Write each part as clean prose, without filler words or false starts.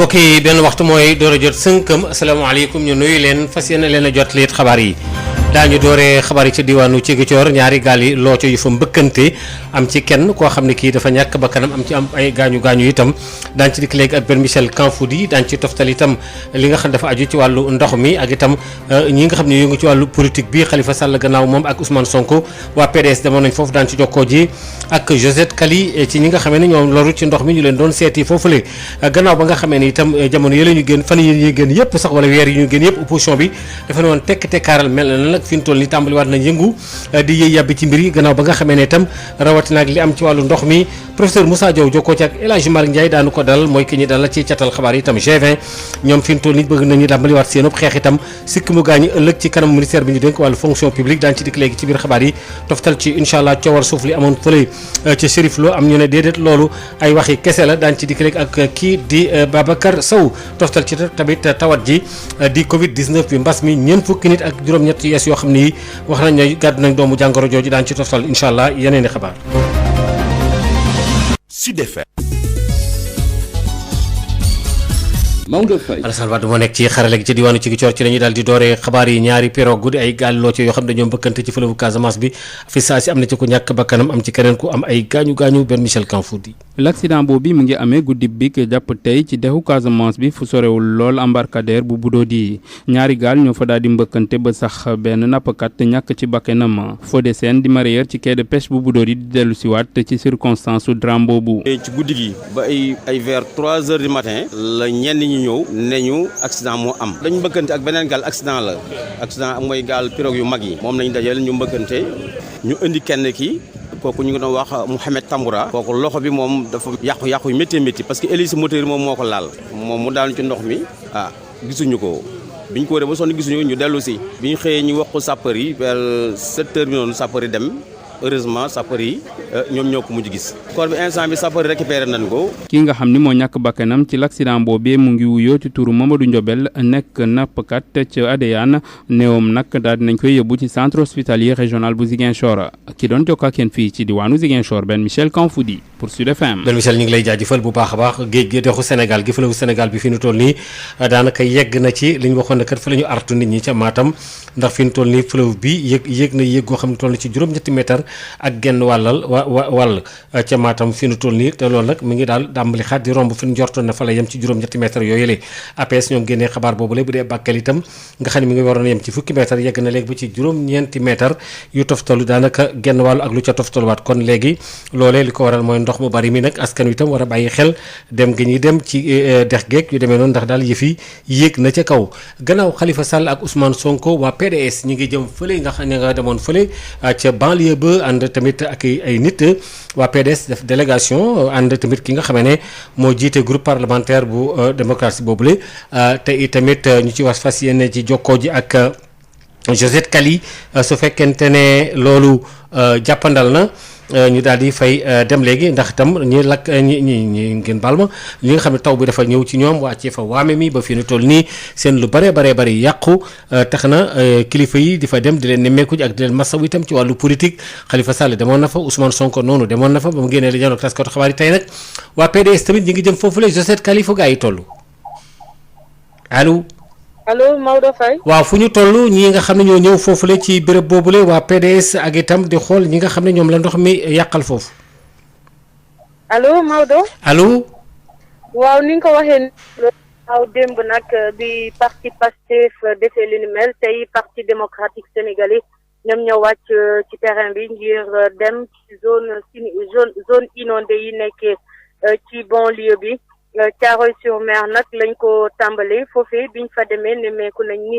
mbokk yi benn waxtu mooy door a jot sënkam asalaamaaleykum ñu nuyu leen fas yéene leen a jot liit xabaar yi daañu dooree xabaar yi ci diwaanu Ziguinchor ñaari gaal yi looco yu fa mbëkkante am ci kenn koo xam ne kii dafa ñàkk bakkanam am ci am ay gaañu itam daañu ci dikk léegi ak Ben Michel Kanfoudi daañu ci toftal itam li nga xam dafa aju ci wàllu ndox mi ak itam ñi nga xam ne yëngu ci wàllu politique bi Khalifa Sall gannaaw moom ak Ousmane Sonko waa PDS demoon nañ foofu daañu ci jokkoo ji ak Josette Kali ci ñi nga xamee ne ñoom loru ci ndox mi ñu leen doon seeti foofule gannaaw ba nga xamee ne itam jamono yële ñu génn fan yi ñu génn yëpp sax wala weer yi ñu génn yëpp opposition bi dafa ne woon tekkaaral mel na nag fi ñu toll ni tàmbaliwaat nañ yëngu di yëy yàbbi ci mbir yi gannaaw ba nga xamee ne itam rawatina ak li am ci wàllu ndox mi professeur Moussa Diaw jokkoo ci ak El Hadji Malick Ndiaye daanu ko dalal mooy ki ñi dalal ci catal xabaar yi itam G20 ñoom fi ñu toll ni bëgg nañu tàmbaliwaat seen ëpp xeex itam sikki mu gaañi ëllëg ci kanam ministère bi ñu dénk wàllu fonction publique daan ci dikk léegi ci biir xabaar yi toftal ci incha allah coowar suuf li amoon fële ci Chérif Lo am ñu ne déedéet loolu ay waxi kese la daan ci dikk léegi ak kii di Babacar Sow toftal ci tamit tawat ji di Covid 19 bi mbas mi ñeent fukki nit ak juróom-ñett yees yoo xam ni wax nañ ne gàddu nañ doomu jàngoro jooju daan ci toftal incha allah yeneen i xabaar. Sud FM. Maodo Faye Alassane Wade moo nekk ci xarale gi ci diwaanu Ziguinchor ci la ñuy daal di dooree xabaar yi ñaari pirogue guddi ay gaal loo ci yoo xam ne dañoo mbëkkante ci fleuve Casamance bi fi saa si am na ci ku ñàkk bakkanam am ci keneen ku am ay gaañu Ben Michel Kanfoudi. l'accident boobu mu ngi amee guddi bi jàpp tey ci dexu Casamance bi fu sorewul lool embarcadère bu Budodi ñaari gaal ñoo fa daal di mbëkkante ba sax benn nappkat ñàkk ci bakkanam Fodé Sène di mareyeur ci quai de pêche bu Budodi di dellu siwaat ci circonstance su drame boobu. ci guddi gi ba ay vers 3 heures du matin la ñenn ñi ñëw ne ñu accident moo am dañu mbëkkante ak beneen gaal accident la accident mooy gaal pirogue yu mag yi moom lañu dajal ñu mbëkkante ñu indi kenn ki kooku ñu ngi doon wax Mouhamed Tamboura kooku loxo bi moom dafa yàqu yu métti parce que hélice moteur moom moo ko laal moom mu daanu ci ndox mi gisuñu ko biñ ko wëree ba sonn gisuñu ñu dellu si bi ñu xëyee ñu wax ko sapeur yi vers 7 heures bi noonu sapeur yi dem heureusement sapeur yi ñoom ñoo ko mujj gis corps bi instant bi sapeur récupéré nañ ko. kii nga xam ni moo ñàkk bakkanam ci l'accident boobee mu ngi wuyoo ci turu Mamadou Ndiobel nekk nappkat ca Adéane néewam nag daal dinañ koy yóbbu ci centre hospitalier régional bu Ziguinchor ki doon jokkoo ak yéen fii ci diwaanu Ziguinchor Ben Michel Kanfoudi pour Sud FM. Ben Michel ñu ngi lay jaajëfal bu baax a baax géej gi dexu Sénégal gi fleuve Sénégal bi fi ñu toll nii daanaka yegg na ci li ñu waxoon ne kat fa la ñu artu nit ñi ca Matam ndax fi ñu toll nii fleuve bi yëg na yëg goo xam ne toll na ci juróom-ñetti mètre ak genn wàll ca Matam fi nu toll nii te loolu nag mi ngi daal dàmbali xaat di romb fi ñu jortoon na fa la yem ci juróom-ñetti mètres yooyu la APS ñoom génnee xabaar boobu la bu dee Bakel itam nga xam ne mi ngi waroon a yem ci fukki mètres yegg na léegi ba ci juróom-ñeenti mètres yu toftalu daanaka genn wàllu ak lu ca toftaluwaat kon léegi loolee li ko waral mooy ndox mu bari mi nag askan wi itam war a bàyyi xel dem gi ñuy dem ci dex geeg yu demee noonu ndax daal yëf yi yéeg na ca kaw gannaaw Khalifa Sall ak Ousmane Sonko waa PDS ñi ngi jëm fële nga xam ne nga demoon fële ca banlieue ba ànd tamit ak ay nit waa PDS def délégation ànd tamit ki nga xamee ne moo jiite groupe parlementaire bu démocratie boobule te itamit ñu ci was fas yéene ci jokkoo ji ak Josette Kali su fekkente ne loolu jàppandal na ñu daal di fay dem léegi ndax itam ñi lakk ñi ngeen baal ma li nga xam ne taw bi dafa ñëw ci ñoom wàccee fa waame mi ba fi nu toll nii seen lu bare bari yàqu tax na kilifa yi di fa dem di leen nemmeeku ak di leen masawu itam ci wàllu politique Khalifa Sall demoon na fa Ousmane Sonko noonu demoon na fa ba mu génnee la janoog taskatu xabaar yi tey nag waa PDS tamit ñi ngi jëm foofu la Josette Kali fu gaa yi toll allo. allo Maodo Faye. waaw fu ñu toll ñii nga xam ne ñoo ñëw foofule ci béréb boobule waa PDS ak itam di xool ñi nga xam ne ñoom la ndox mi yàqal foofu. allo Maodo. allo. waaw ni nga ko waxee waaw démb nag bi parti Pastef defee li ni mel tey parti démocratique sénégalais ñoom ñoo wàcc ci terrain bi ngir dem ci zone inondée yi nekkee ci banlieue bi. Thiaroye-sur-Mer nag lañ ko tàmbalee foofee biñ fa demee nemmeeku nañ ni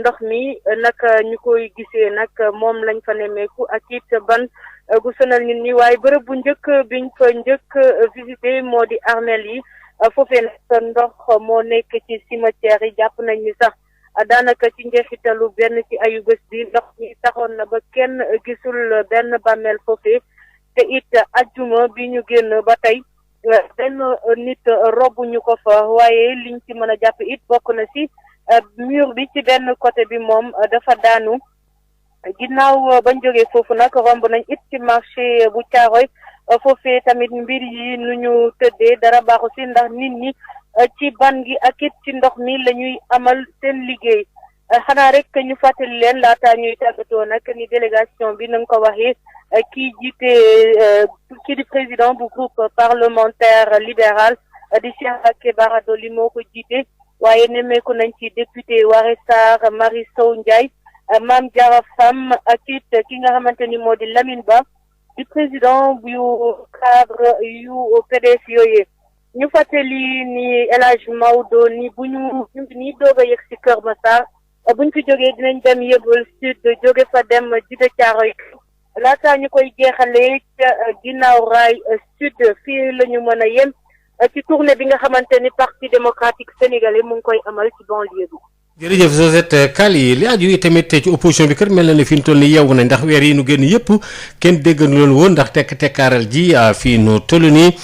ndox mi nag ñu koy gisee nag moom lañ fa nemmeeku ak it ban gu sonal nit ñi waaye bërëb bu njëkk biñ fa njëkk visité moo di armeel yi foofee nag ndox moo nekk ci cimetière yi jàpp nañ ni sax daanaka ci njeexitalu benn ci ayu bés bi ndox mi taxoon na ba kenn gisul benn bàmmeel foofee te it ajjuma bi ñu génn ba tey benn nit robbu ñu ko fa waaye liñ ci mën a jàpp it bokk na ci mur bi ci benn côté bi moom dafa daanu ginnaaw bañ jógee foofu nag romb nañ it ci marché bu Thiaroye foofee tamit mbir yi nu ñu tëddee dara baaxu ci ndax nit ñi ci ban gi ak it ci ndox mi la ñuy amal seen liggéey xanaa rek ñu fàttali leen laataa ñuy tàggatoo nag ni délégation bi na nga ko waxee kii jiite kii di président bu groupe parlementaire libéral di Cheikh Mbacké Bara Dolly moo ko jiite waaye nemmeeku nañ ci député Waré Sarr Marie Sow Ndiaye Mame Diarra Fam ak it ki nga xamante ni moo di Lamine Ba di président yu cadre yu PDS yooyee ñu fàttali ni El Hadj Maodo ni bu ñu ni doog a yegg si Kër Massar buñ fi jógee dinañ dem Yeumbeul Sud jóge fa dem Djiddah Thiaroye laataa ñu koy jeexalee ca ginnaaw raay sud fii la ñu mën a yem ci tournée bi nga xamante ni parti démocratique sénégalais mu ngi koy amal ci banlieue bi. jërëjëf Josette Kaly li aju yi tamit ci opposition bi kër mel na ne fi mu toll nii yeewu nañ ndax weer yi nu génn yëpp kenn dégg loolu woon ndax tekkaaral ji fii nu toll nii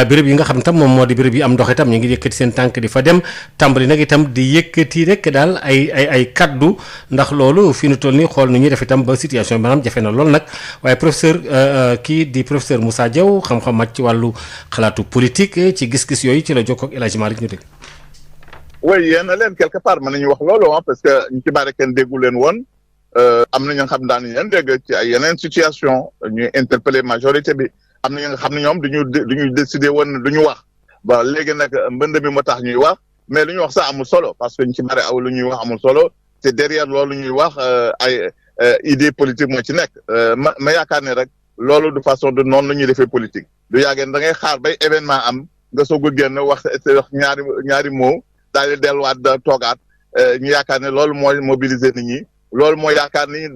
béréb yi nga xam tam moom moo di béréb yi am ndox itam ñu ngi yëkkati seen tànk di fa dem tàmbali nag itam di yëkkati rek daal ay kaddu ndax loolu fii nu toll nii xool nu ñuy def itam ba situation bi maanaam jafe na lool nag waaye professeur kii di professeur Moussa Diaw xam-xam màcc ci wàllu xalaatu politique ci gis-gis yooyu ci la jokkoo ak El Hadj Malick ñu dégg. oui yéen a leen quelque part mën nañu wax loolu parce que ñu ci bari kenn déggu leen woon am na ñoo xam daan leen dégg ci ay yeneen situation ñuy interpeller majorité bi am na ñoo xam ne ñoom duñu décider woon duñu wax ba léegi nag mbënd mi moo tax ñuy wax mais lu ñuy wax sax amul solo parce que ñu ci bari aw lu ñuy wax amul solo te derrière loolu ñuy wax ay idée politique moo ci nekk ma yaakaar ne rek loolu de façon de noonu la ñuy defee politique du yàggeen da ngay xaar bay événement am nga soog a génn wax ñaari mot daal di delluwaat toogaat ñu yaakaar ne loolu mooy mobiliser nit ñi loolu mooy yaakaar ni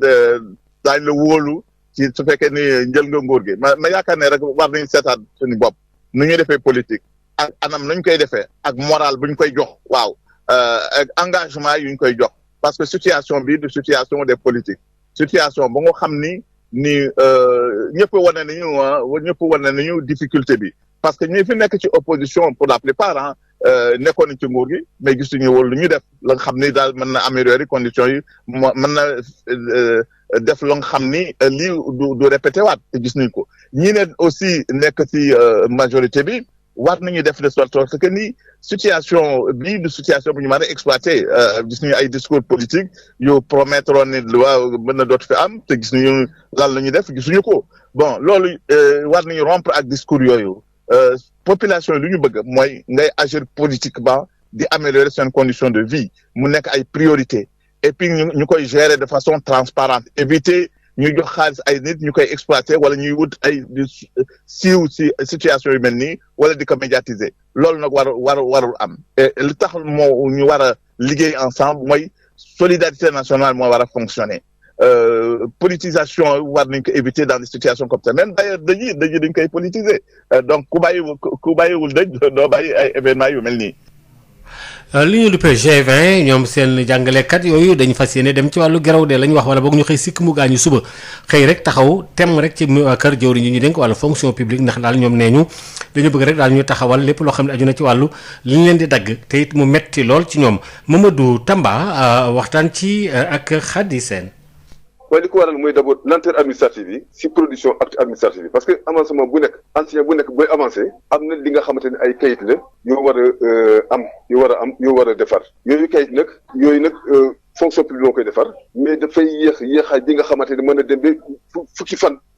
daañu la wóolu ci su fekkee ni njël nga nguur gi ma yaakaar ne rek war nañu seetaat suñu bopp nu ñuy defee politique ak anam nañ koy defee ak moral bu ñu koy jox waaw ak engagement yu ñu koy jox parce que situation bi du situation des politiques situation ba nga xam ni ñëpp wane nañu difficulté bi parce que ñi fi nekk ci opposition pour la plupart nekkoon nañ ci nguur gi mais gisuñu woon lu ñu def la nga xam ni daal mën na améliorer conditions yi mën na def la nga xam ni lii du répété waat te gis nañ ko ñi ne aussi nekk ci majorité bi war nañu def de sorte que ni situation bii du situation bu ñu mën a exploiter gis nañu ay discours politique yu promettre woon ni waaw mën na dootu fi am te gis nañu lan la ñu def gisuñu ko bon loolu war nañu rompre ak discours yooyu population lu ñu bëgg mooy ngay agir politiquement di améliorer seen condition de vie mu nekk ay priorité et puis ñu koy gérer de façon transparente éviter ñuy jox xaalis ay nit ñu koy exploiter wala ñuy wut ay siiw ci situation yu mel nii wala di ko médiatiser loolu nag warul am et li tax moo ñu war a liggéey ensemble mooy solidarité nationale moo war a fonctionner politisation war nañ ko éviter dans des situations comme ça même d'ailleurs dañuy dañ koy politiser donc ku bàyyiwul dëj doo bàyyi ay événements yu mel nii. li ñu duppee G20 ñoom seen jàngalekat yooyu dañu fas yéene dem ci wàllu geraw de la ñu wax wala boog ñu xëy sikk mu gaañu suba xëy rek taxaw tem rek ci kër jëwriñ ñi ñu dénk wàllu fonction publique ndax daal ñoom nee ñu dañu bëgg rek daal ñu taxawal lépp loo xam ne aju na ci wàllu li ñu leen di dagg te it mu metti lool ci ñoom Mamadou Tamba waxtaan ci ak Khady Sène. waaye li ko waral mooy d'abord lenteur administrative yi si production acte administratif yi parce que avancement bu nekk enseignant bu nekk booy avancé am na li nga xamante ne ay kayit la yoo war a defar yooyu kayit nag fonction publique moo koy defar mais dafay yéexaay bi nga xamante ne mën a dem ba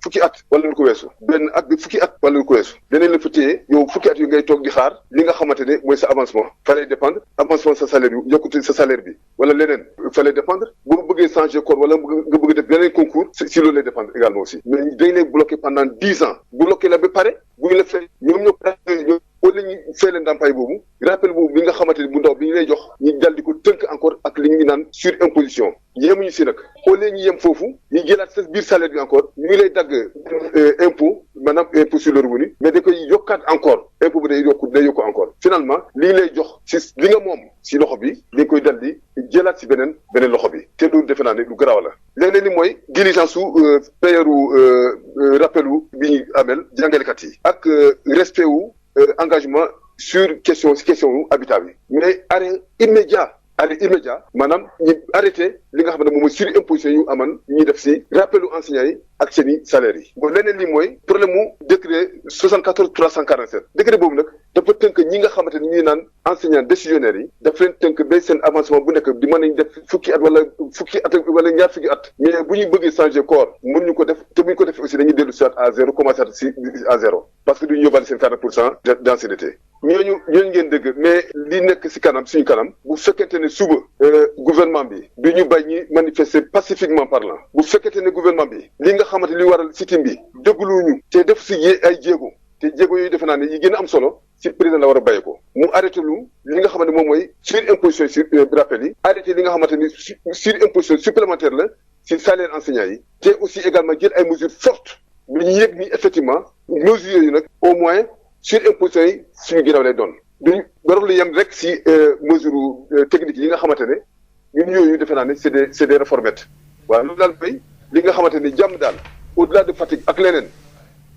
fukki at wala lu ko weesu benn at bi fukki at wala lu ko weesu deneen la fa téye yow fukki at yu ngay toog di xaar li nga xamante ne mooy sa avancement fa lay dépendre avancement sa salaire yu yokkute sa salaire bi wala leneen fa lay dépendre boo bëggee changer corps wala nga bëgg def beneen concours si loolu lay dépendre également aussi mais dañ lay bloqué pendant 10 ans bloqué la ba pare buñ la fay ñoom wala ñu fay leen ndàmpaay boobu rappel boobu bi nga xamante ni bu ndaw bi ñu lay jox ñu dal di ko tënk encore ak li ñu naan surimposition yemuñu si nag au lieu ñu yem foofu ñu jëlaat sa biir salaire bi encore ñu ngi lay dagg impôt maanaam impôt sur le revenu mais da koy yokkaat encore impôt bi day yokku encore finalement li ñu lay jox si li nga moom si loxo bi dañ koy dal di jëlaat si beneen loxo bi te loolu defe naa ne lu garaaw la léeg-léeg ni mooy diligence su payeru rappelu bi ñu amel jàngalekat yi ak respect wu engagement sur question wu habitat bi mais arrêt immédiat maanaam ñu arrêté li nga xam ne moom mooy surimposition yu aman ñuy def si rappelu enseignants yi ak seen i salaires yi bon leneen li mooy problème mu décret 74 347 décret boobu nag dafa tënk ñi nga xamante ni ñuy naan enseignants décisionnaires yi dafa leen tënk ba seen avancement bu nekk di mën nañ def fukki at wala ñaar fukki at mais bu ñu bëggee changer corps mën ñu ko def te bu ñu ko def aussi dañuy dellu si à zéro commencer à zéro parce que duñu yóbbaale seen 40% d'ancienneté ñooñu ngeen dëgg mais li nekk si kanam suñu kanam bu fekkente ne suba gouvernement bi du ñu bañ ñi manifester pacifiquement parlant bu fekkente ne gouvernement bi li nga xamante li waral sit-in bi dégluwuñu te def si ay jéego te jéego yooyu defe naa ne yi gën a am solo si président la war a bàyyi ko mu arrêté lu li nga xamante moom mooy surimposition sur rappel yi arrêté li nga xamante ni surimposition supplémentaire la si salaire enseignants yi te aussi également jël ay mesures fortes bi ñu yëg ni effectivement mesures yooyu nag au moins surimposition yi suñu ginnaaw lay doon duñ warul yem rek si mesure technique yi nga xamante ne ñun yooyu defe naa ne c'est des réformettes waaw loolu daal mooy li nga xamante ni jàmm daal au-delà de Fatick ak leneen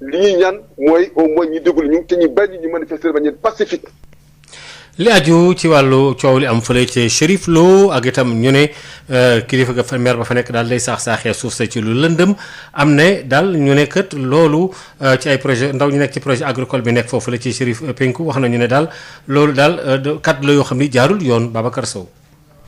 li ñuy ñaan mooy au moins ñu déglu ñu te ñu bàyyi ñu manifester de manière pacifique. li aju ci wàllu coow li am fële ci Chérif Lo ak itam ñu ne kilifa ga fa maire ba fa nekk daal day saaxee suuf sa ci lu lëndëm am ne daal ñu ne kat loolu ci ay projet ndaw ñu nekk ci projet agricole bi nekk foofu la ci Chérif Penku wax nañu ne daal loolu daal kat la yoo xam ni jaarul yoon Babacar Sow.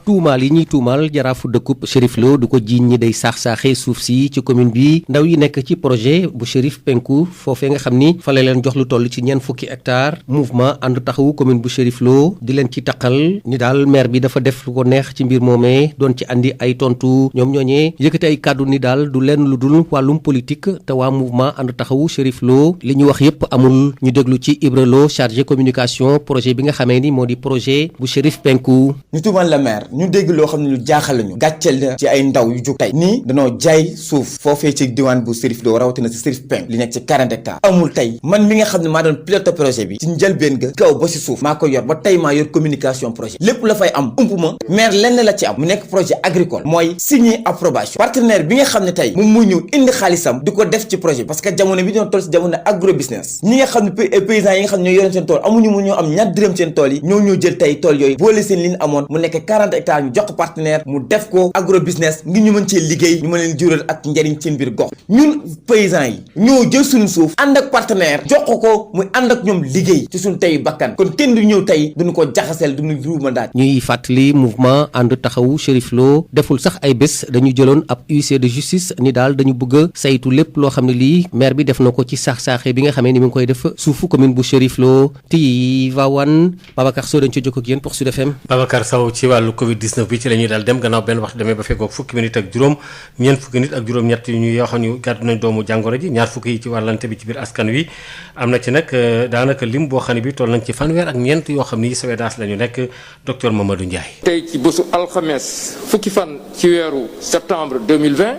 tuumaal yi ñuy tuumaal jaraafu dëkkub Chérif Lo du ko jiiñ ñi day saax-saaxee suuf si ci commune bi ndaw yi nekk ci projet bu Chérif Penku foofee nga xam ni fa la leen jox lu toll ci ñeent fukki hectares mouvement ànd taxawu commune bu Chérif Lo di leen ci taqal ni daal maire bi dafa def lu ko neex ci mbir moomee doon ci andi ay tontu ñoom ñooñee yëkkati ay kàddu ni daal du leen lu dul wàllum politique te waa mouvement ànd taxawu Chérif Lo li ñu wax yépp amul ñu déglu ci Ibra Lo chargé communication projet bi nga xamee ni moo di projet bu Chérif Penku. ñu tuumal la maire ñu dégg loo xam ne lu jaaxal lañu gàcceel la ci ay ndaw yu jóg tey nii danoo jaay suuf foofee ci diwaan bu Chérif Lo rawatina si Chérif Penku li nekk ci 40 hectares amul tey man mi nga xam ne maa doon pilote projet bi ci njëlbeen ga kaw ba si suuf maa ko yor ba tey maa yor communication projet lépp la fay am ump ma maire lenn la ci am mu nekk projet agricole mooy signer approbation partenaire bi nga xam ne tey moom muy ñëw indi xaalisam di ko def ci projet parce que jamono bi doon toll si jamono agro business ñi nga xam ne paysans yi nga xam ne ñoo yoroon seen tool amuñu mu ñoo am ñaar dërëm seen tool yi ñoo jël tey tool yooyu boole seen li ñu amoon mu nekk 40 hectares ñu jox ko partenaire mu def ko agro business ngir ñu mën cee liggéey ñu mën leen jural ak njariñ seen biir gox ñun paysans yi ñoo jël suñu suuf ànd ak partenaire jox ko muy ànd ak ñoom liggéey ci suñu tey bakkan kon kenn du ñëw tey duñu ko jaxaseel duñu ruuma daaj. ñuy fàttali mouvement ànd taxawu Chérif Lo deful sax ay bés dañu jëloon ab huissier de justice ni daal dañu bëgg a saytu lépp loo xam ne lii maire bi def na ko ci saax-saaxee bi nga xamee ni mi ngi koy def suufu commune bu Chérif Lo Tivaouane Babacar Sow dañ ci jokk ak yéen pour Sud FM. Babacar Sow ci wàllu Covid 19 bi ci la ñuy daal dem gannaaw benn waxtu demee ba fekkoog fukki minute ak juróom ñeent fukki nit ak juróom-ñett yu ñu yoo xam ñu gàddu nañ doomu jàngoro ji ñaar fukki yi ci wàllante bi ci biir askan wi am na ci nag daanaka lim boo xam ne bi toll nañ ci fanweer ak ñeent yoo xam ni Sowédas la ñu nekk docteur Mamadou Ndiaye. tey ci bésu alxames fukki fan ci weeru septembre 2020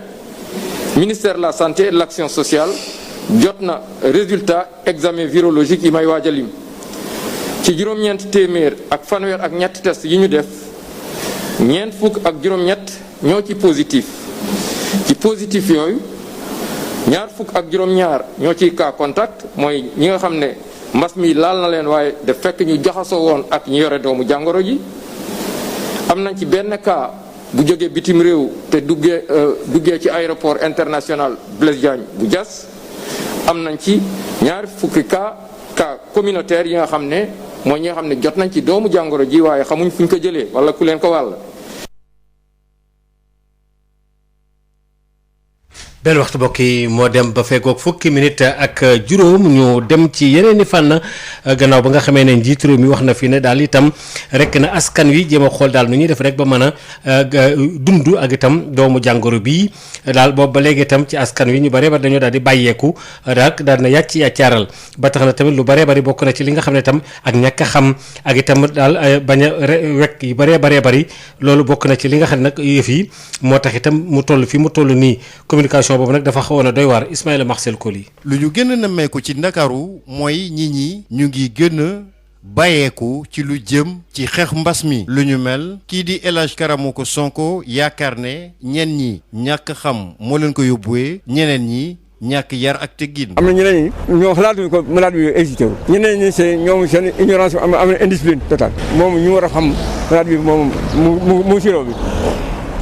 ministère de la santé et de l'action sociale jot na résultat examen virologique yi may waaj a lim ci juróom-ñeent téeméer ak fanweer ak ñetti test yi ñu def ñeent fukk ak juróom-ñett ñoo ci positif yooyu ñaar fukk ak juróom-ñaar ñoo ciy cas contact mooy ñi nga xam ne mbas mi laal na leen waaye daf fekk ñu jaxasoo woon ak ñi yore doomu jàngoro ji am nañ ci benn cas bu jógee bitim réew te duggee ci aéroport international Blaise Diagne bu Diass am nañ ci ñaar fukki cas communautaire yi nga xam ne mooy ñi nga xam ne jot nañ ci doomu jàngoro ji waaye xamuñ fu ñu ko jëlee wala ku leen ko wàll. benn waxtu mbokk yi moo dem ba fekkoog fukki minute ak juróom ñu dem ci yeneen i fànn gannaaw ba nga xamee ne njiitu réew mi wax na fi ne daal itam rek na askan wi jéem a xool daal nu ñuy def rek ba mën a dund ak itam doomu jàngoro bii daal boobu ba léegi itam ci askan wi ñu bëree bari dañoo daal di bàyyeeku daal na yàccaaral ba tax na tamit lu bëree bari bokk na ci li nga xam ne itam ak ñàkk a xam ak itam daal bañ a wekk yu bëree bëri loolu bokk na ci li nga xam ne nag yëf yi moo tax itam mu toll fi mu toll nii communication boobu nag dafa xawoon a doy waar Ismaïla Marcel Koli. lu ñu gën a nemmeeku ci Ndakaaru mooy ñi ñu ngi gën a bàyyeeku ci lu jëm ci xeex mbas mi lu ñu mel kii di El Hadj Karamoko Sonko yaakaar ne ñenn ñi ñàkk xam moo leen ko yóbbuwee ñeneen ñi ñàkk yar ak teggin. am na ñeneen ñi ñoo xalaatuñu ko malade bi hésité wu ñeneen ñi ñoom seen ignorance am na indiscipline totale moom ñu war a xam malade bi moom mu sirop bi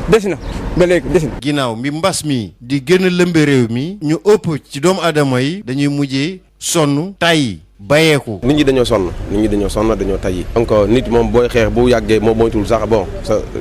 des na ba léegi des na. ginnaaw mi mbas mi di gën a lëmbe réew mi ñu ëpp ci doomu aadama yi dañuy mujjee sonn tàyyi bàyyeeku. nit ñi dañoo sonn dañoo tayyi donc nit moom booy xeex bu yàggee moom moytul sax bon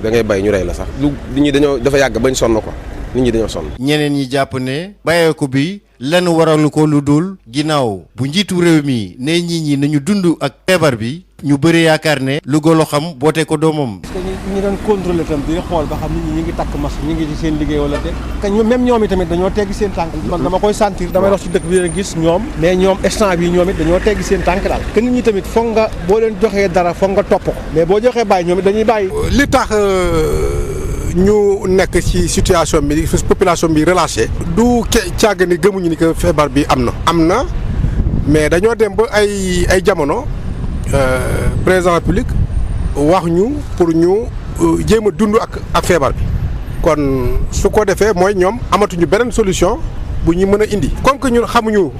da ngay bàyyi ñu rey la sax nit ñi dafa yàgg bañ sonn ko nit ñi dañoo sonn. ñeneen ñi jàpp ne bàyyeeku bi lenn waralu ko lu dul ginnaaw bu njiitu réew mi ne nit ñi nañu dund ak feebar bi ñu bëri yaakaar ne lu golo xam boote ko doomam. parce que ñi doon contrôler tam di xool ba xam nit ñi ñu ngi takk masque ñu ngi ci seen liggéey wala déet que même ñoom i tamit dañoo teggi seen tànk man dama koy sentir damay dox ci dëkk bi leen gis ñoom mais ñoom instant bi ñoom it dañoo teggi seen tànk daal que nit ñi tamit foog nga boo leen joxee dara foog nga topp ko mais boo joxee bàyyi ñoom it dañuy bàyyi. li tax ñu nekk ci situation bi population bi relâché du càgg ni gëmuñu ni que feebar bi am na mais dañoo dem ba ay jamono président public wax ñu pour ñu jéem a dund ak feebar bi kon su ko defee mooy ñoom amatuñu beneen solution bu ñu mën a indi comme que ñun xamuñu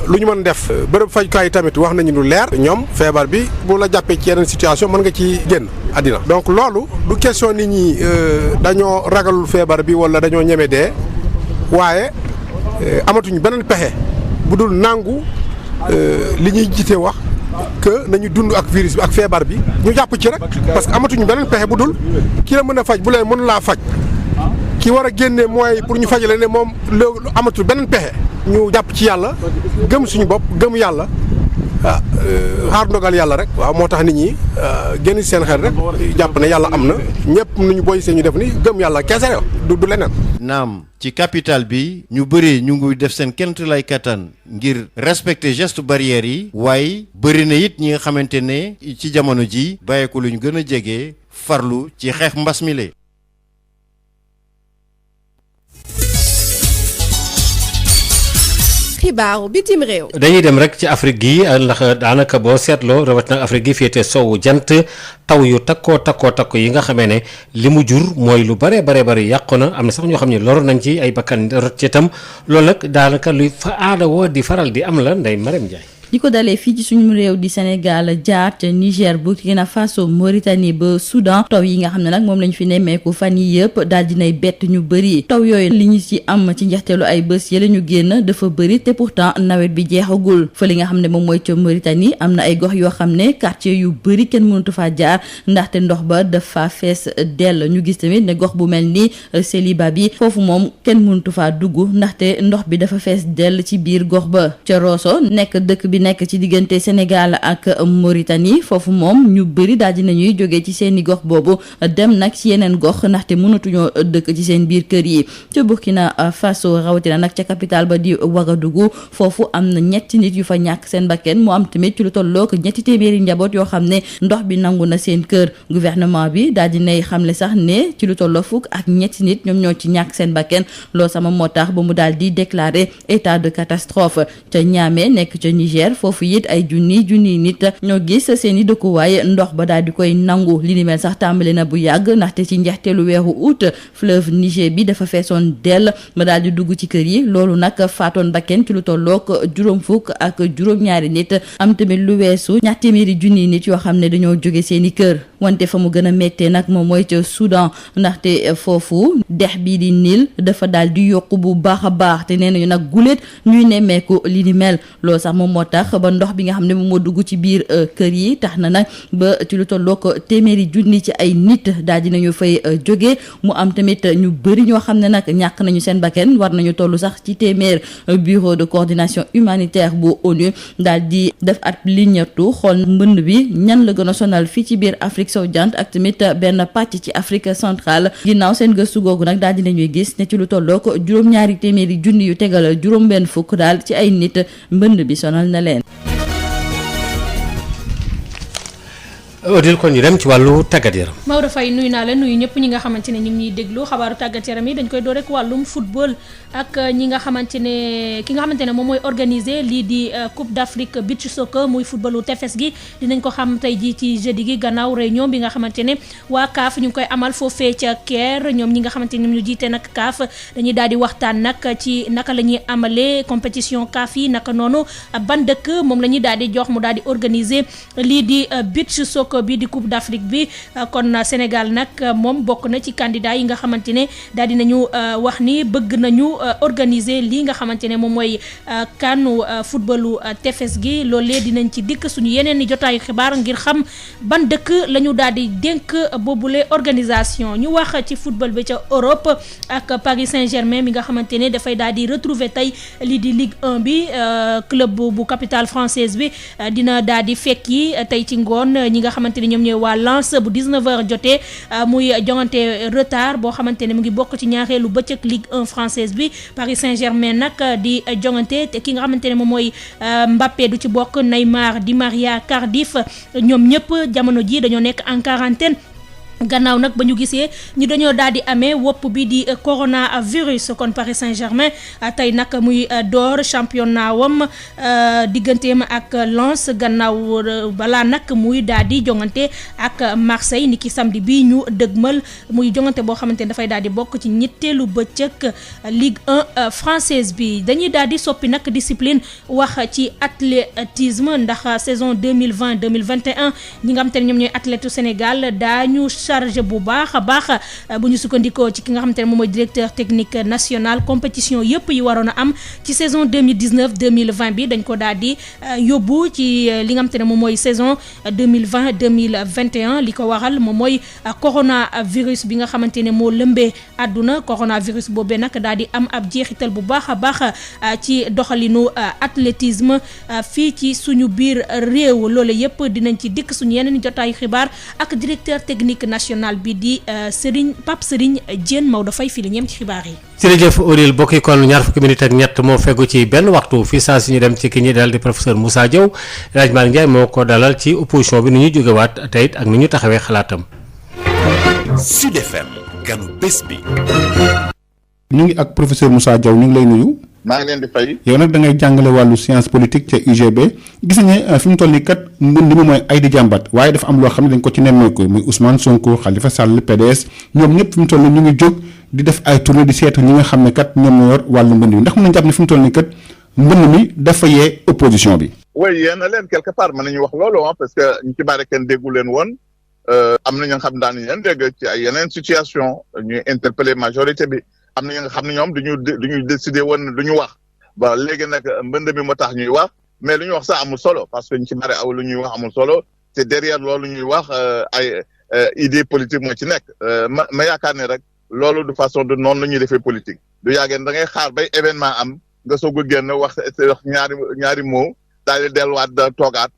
lu ñu mën def bërëb fajukaay yi tamit wax nañu lu leer ñoom feebar bi bu la jàppee ci yeneen situation mën nga ci génn àddina donc loolu du question nit ñi dañoo ragalul feebar bi wala dañoo ñeme dee waaye amatuñu beneen pexe bu dul nangu li ñuy jiite wax que nañu dund ak virus bi ak feebar bi ñu jàpp ci rek parce que amatuñu beneen pexe bu dul ki la mën a faj bu leen mënu laa faj ki war a génne mooy pour ñu fajale ne moom loolu amatul beneen pexe ñu jàpp ci yàlla gëm suñu bopp gëm yàlla xaar ndogal yàlla rek waaw moo tax nit ñi génn seen xel rek jàpp ne yàlla am na ñëpp nu ñu boy see ñu def ni gëm yàlla kese du leneen. naam ci capital bi ñu bëri ñu ngi def seen kent lay kattan ngir respecter geste barrière yi waaye bëri na it ñi nga xamante ne ci jamono ji bàyyeeku lu ñu gën a jege farlu ci xeex mbas mi le xibaaru bitim réew. dañuy dem rek ci Afrique gi ndax daanaka boo seetloo rawatina Afrique gi féete sowu jant taw yu takko yi nga xamee ne li mu jur mooy lu bare yàqu na am na sax ñoo xam ne loru nañ ci ay bakkan rot ci itam loolu nag daanaka luy fa aada woo di faral di am la Ndeye Marème Ndiaye. di ko dalee fii ci suñu réew di Sénégal jaar ca Niger Burkina Faso Mauritanie ba Soudan taw yi nga xam ne nag moom lañu fi nemmeeku fan yi yëpp daal dinay bett ñu bëri taw yooyu li ñu ci am ci njeexteelu ay bés yële ñu génn dafa bëri te pourtant nawet bi jeexagul fa li nga xam ne moom mooy ca Mauritanie am na ay gox yoo xam ne quartier yu bëri kenn mënatu faa jaar ndaxte ndox ba dafa fees dell ñu gis tamit ne gox bu mel ni Séliba bi foofu moom kenn mënatu faa dugg ndaxte ndox bi dafa fees dell ci biir gox ba ca Rosso nekk dëkk bi nekk ci diggante Sénégal ak Mauritanie foofu moom ñu bëri daal di nañuy jógee ci seeni gox boobu dem nag ci yeneen gox ndaxte mënatuñoo dëkk ci seen biir kër yi ca Burkina Faso rawatina nag ca capitale ba di Ouagadougou foofu am na ñetti nit yu fa ñàkk seen bakken mu am tamit ci lu tollook ñetti téeméeri njaboot yoo xam ne ndox bi nangu na seen kër gouvernement bi daal di nay xamle sax ne ci lu tolloo fukk ak ñetti nit ñoom ñoo ci ñàkk seen bakken loo sama moo tax ba mu daal di déclarer état de catastrophe ca Niamey nekk ca Niger foofu it ay junni nit ñoo gis seen i dëkkuwaay ndox ba daal di koy nangu li ni mel sax tàmbali na bu yàgg ndaxte ci njeexteelu weeru août fleuve Niger bi dafa feesoon dell ba daal di dugg ci kër yi loolu nag faatoon bakken ci lu tollook juróom fukk ak juróom-ñaari nit am tamit lu weesu ñaar téeméeri junni nit yoo xam ne dañoo jóge seen i kër wante fa mu gën a méttee nag moom mooy ca Soudan ndaxte foofu dex bii di Nil dafa daal di yokku bu baax a baax te nee nañu nag guléet ñuy nemmeeku li ni mel loolu sax moom moo tax ba ndox bi nga xam ne moom moo dugg ci biir kër yi tax na nag ba ci lu tollook téeméeri junni ci ay nit daal dinañu fay jóge mu am tamit ñu bëri ñoo xam ne nag ñàkk nañu seen bakken war nañu toll sax ci téeméer bureau de coordination humanitaire bu ONU daal di def at liñatu xool mbënd bi ñan la gën a sonal fii ci biir Afrique sowu jant ak tamit benn pàcc ci Afrique centrale ginnaaw seen gëstu googu nag daal dinañuy gis ne ci lu tollook juróom-ñaari téeméeri junni yu tegal juróom-benn fukk daal ci ay nit mbënd bi sonal na leen. Odile kon ñu dem ci wàllu tàggat yaram. Maodo Faye nuyu naa la nuyu ñëpp ñi nga xamante ne ñu ngi ñuy déglu xabaaru tàggat yaram yi dañ koy door rek wàllum football ak ñi nga xamante ne ki nga xamante ne moom mooy organiser lii di Coupe d'Afrique beach soccer muy footballu tefes gi dinañ ko xam tey jii ci jeudi gi gannaaw réunion bi nga xamante ne waa CAF ñu ngi koy amal foofee ca Caire ñoom ñi nga xamante ne ñu jiite nag CAF dañuy daal di waxtaan nag ci naka la ñuy amalee compétition CAF yi naka noonu ban dëkk moom la ñuy daal di jox mu daal di organiser lii di beach soccer soccer bi di Coupe d'Afrique bi kon Sénégal nag moom bokk na ci candidat yi nga xamante ne daal dinañu wax ni bëgg nañu organiser lii nga xamante ne moom mooy kanu footballu tefes gi loolee dinañ ci dikk suñu yeneen ni jotaayu xibaar ngir xam ban dëkk la ñu daal di dénk boobule organisation. ñu wax ci football bi ca Europe ak Paris Saint-Germain mi nga xamante ne dafay daal di retrouver tey lii di Ligue 1 bi club bu capitale française bi dina daal di fekki tey ci ngoon ñi nga xamante ne ñoom ñooy waa Lens bu 19h jotee muy jongante retard boo xamante ne mu ngi bokk ci ñaareelu bëccëg Ligue 1 française bi Paris Saint-Germain nag di jongante te ki nga xamante ne moom mooy Mbappé du ci bokk Neymar Di Maria Cardiff ñoom ñëpp jamono ji dañoo nekk en quarantaine gannaaw nag ba ñu gisee ñu dañoo daal di amee wopp bi di coronavirus kon Paris Saint-Germain tey nag muy door championnat wam digganteem ak Lens gannaaw balaa nag muy daal di jongante ak Marseille ni ki samedi bi ñu dëgmal muy jongante boo xamante ne dafay daal di bokk ci ñetteelu bëccëg Ligue 1 française bi dañuy daal di soppi nag discipline wax ci athlétisme ndax saison 2020-2021 ñi nga xamante ne ñoom ñooy athlète Sénégal daañu chargé bu baax a baax bu ñu sukkandikoo ci ki nga xamante ne moom mooy directeur technique national compétition yëpp yi waroon a am ci saison 2019-2020 bi dañ ko daal di yóbbu ci li nga xamante ne moom mooy saison 2020-2021 li ko waral moom mooy coronavirus bi nga xamante ne moo lëmbee àdduna coronavirus boobee nag daal di am ab jeexital bu baax a baax ci doxalinu athlétisme fii ci suñu biir réew loole yëpp dinañ ci dikk suñu yeneen jotaayu xibaar ak directeur technique national bi di Pape Serigne Diène Maodo Faye fii la ñeem ci xibaar yi. jërëjëf Odile bokk yi kon ñaar fukki minute ak ñett moo fegu ci benn waxtu fii saa si ñu dem ci ki ñi daal di professeur Moussa Diaw El Hadj Malick Ndiaye moo ko dalal ci opposition bi nu ñu jógewaat tey ak nu ñu taxawee xalaatam. Sud FM ganu bés bi. ñu ngi ak professeur Moussa Diaw ñu ngi lay nuyu. maa ngi leen di fay. yow nag da ngay jàngale wàllu science politique ca UGB gis nañu ne fi mu toll nii kat mbënd mi mooy ay di jàmbat waaye dafa am loo xam ne dañ ko ci nemmeeku muy Ousmane Sonko Khalifa Sall PDS ñoom ñëpp fi mu toll nii ñu ngi jóg di def ay tournée di seetu ñi nga xam ne kat ñoom ñoo yor wàllu mbënd mi ndax mën nañu jàpp ne fi mu toll nii kat mbënd mi dafa yee opposition bi. oui yéen a leen quelque part mën nañu wax loolu parce que ñu ci bari kenn déggu leen woon am na ñu nga xam daan leen dégg ci ay yeneen situation ñuy interpeller majorité bi. am na ñi nga xam ne ñoom duñu décider woon duñu wax ba léegi nag mbënd mi moo tax ñuy wax mais lu ñuy wax sax amul solo parce que ñu ci bari aw lu ñuy wax amul solo te derrière loolu ñuy wax ay idée politique moo ci nekk ma yaakaar ne rek loolu de façon de noonu la ñuy defee politique du yàggeen da ngay xaar bay événement am nga soog a génn wax ñaari mot daal di delluwaat da toogaat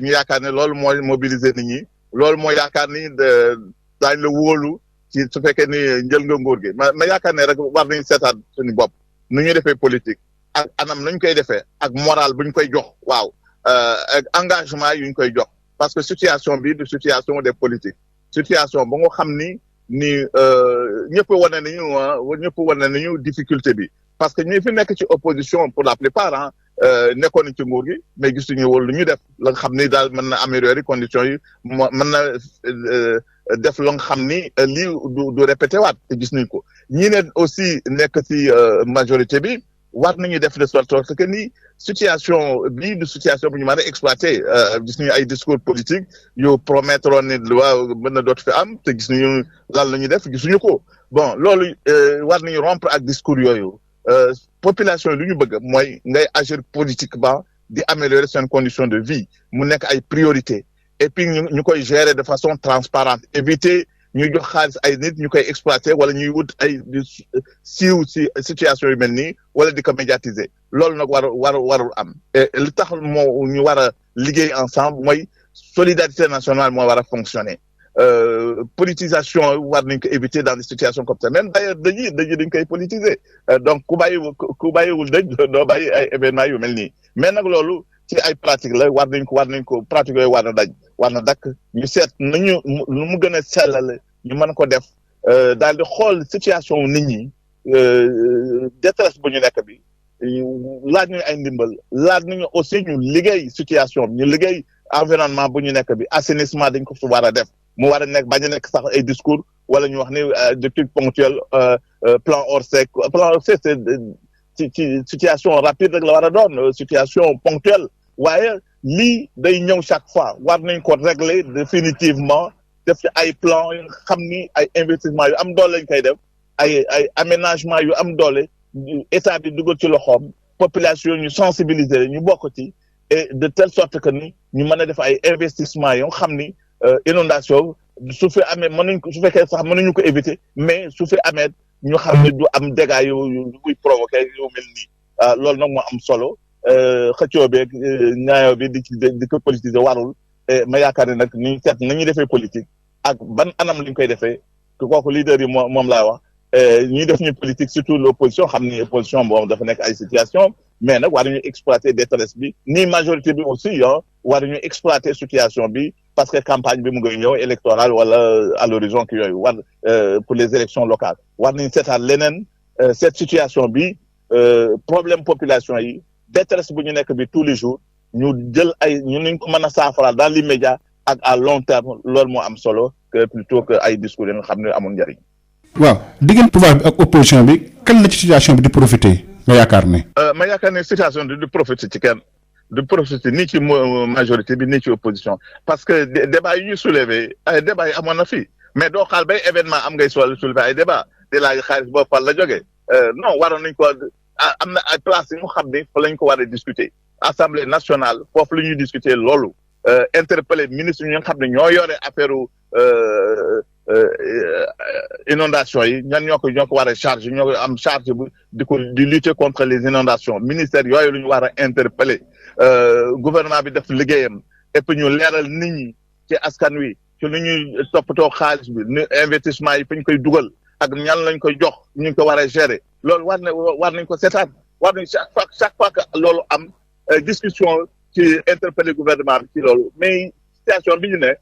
ñu yaakaar ne loolu mooy mobiliser nit ñi loolu mooy yaakaar ni daañ la wóolu ci su fekkee ni njël nga nguur gi ma yaakaar ne rek war nañu seetaat suñu bopp nu ñuy defee politique ak anam nañ koy defee ak moral bu ñu koy jox waaw ak engagement yu ñu koy jox parce que situation bi du situation des politiques situation ba nga xam ni ñëpp wane nañu difficulté bi parce que ñi fi nekk ci opposition pour la plupart nekkoon nañ ci nguur gi mais gisuñu woon lu ñu def la nga xam ni daal mën na améliorer conditions yi mën na def la nga xam ni lii du répété waat te gis nañ ko ñii ne aussi nekk ci majorité bi war nañu def de sorte que ni situation bii du situation bu ñu mën a exploité gis nañu ay discours politique yu promettre woon ne waaw mën na dootu fi am te gis nañu lan la ñuy def gisuñu ko bon loolu war nañu rompre ak discours yooyu population lu ñu bëgg mooy ngay agir politiquement di améliorer seen condition de vie mu nekk ay priorité et puis ñu koy gérer de façon transparente éviter ñuy jox xaalis ay nit ñu koy exploiter wala ñuy wut ay siiw ci situation yu mel nii wala di ko médiatiser loolu nag warul am et li tax moo ñu war a liggéey ensemble mooy solidarité nationale moo war a fonctionner politisation war nañ ko éviter dans des situations comme ça même d'ailleurs dëj dañ koy politiser donc ku bàyyiwul dëj doo bàyyi ay événements yu mel nii mais nag loolu ci ay pratique la war nañ ko pratique yooyu war na dakk ñu seet nañu lu mu gën a sellal ñu mën ko def daal di xool situation nit ñi détresse bu ñu nekk bi laaj nañu ay ndimbal laaj nañu aussi ñu liggéey situation ñu liggéey environnement bu ñu nekk bi assainissement dañ ko fi war a def mu war a nekk bañ a nekk sax ay discours wala ñu wax ni de trucs ponctuels plan Orsec c'est ci situation rapide rek la war a doon situation ponctuelle waaye lii day ñëw chaque fois war nañ ko régler définitivement def ci ay plan yu xam ni ay investissement yu am doole lañ koy def ay aménagement yu am doole état bi dugal ci loxoom population ñu sensibiliser ñu bokk ci et de telle sorte que ni ñu mën a def ay investissement yoo xam ni inondation su fi amee mënuñ ko su fekkee sax mënuñu ko éviter mais su fi amee ñu xam ne du am dégâts yu muy provoquer yu mel nii loolu nag moo am solo xëccoo beeg ñaayoo bi di ko politiser warul ma yaakaar ne nag ni seet nañuy defee politique ak ban anam lañ koy defee kooku leader yi moom laa wax ñuy def ñu politique surtout l'opposition xam ni opposition boobu dafa nekk ay situation mais nag war nañu exploiter détresse bi ni majorité bi aussi war nañu exploiter situation bi parce que campagne bi mu ngi ñëw électorale wala à l'horizon ki yooyu war pour les élections locales war nañu seetaat leneen cette situation bi problème population yi détresse bu ñu nekk bi tous les jours ñu jël ay ñu nuñ ko mën a saafara dans l'immédiat ak à long terme loolu moo am solo que plutôt que ay discours yi nga xam ne amul njëriñ. waaw diggante pouvoir bi ak opposition bi kan la ci situation bi di profiter nga yaakaar ne. ma yaakaar ne situation bi du profiter ci kenn du profiter ni ci majorité bi ni ci opposition parce que débat yi ñu soulever ay débat yi amoon na fii mais doo xaal bay événement am ngay soulever ay débat di laaj xaalis boobu fan la jógee non waroon nañ ko am na ay place yi mu xam ne fa lañ ko war a discuter assemblée nationale foofu la ñuy discuter loolu interpeller ministre yi nga xam ne ñoo yore affaire inondation yi ñoo ko war a charge ñoo am charge bu di lutter contre les inondations ministère yooyu lu ñu war a interpeller gouvernement bi def liggéeyam et puis ñu leeral nit ñi ci askan wi ci lu ñuy toppatoo xaalis bi ni investissement yi fi ñu koy dugal ak ñan lañ koy jox ñu ko war a gérer loolu war nañ ko seetaan war nañ chaque fois que loolu am discussion ci interpeller gouvernement bi ci loolu mais situation bi ñu ne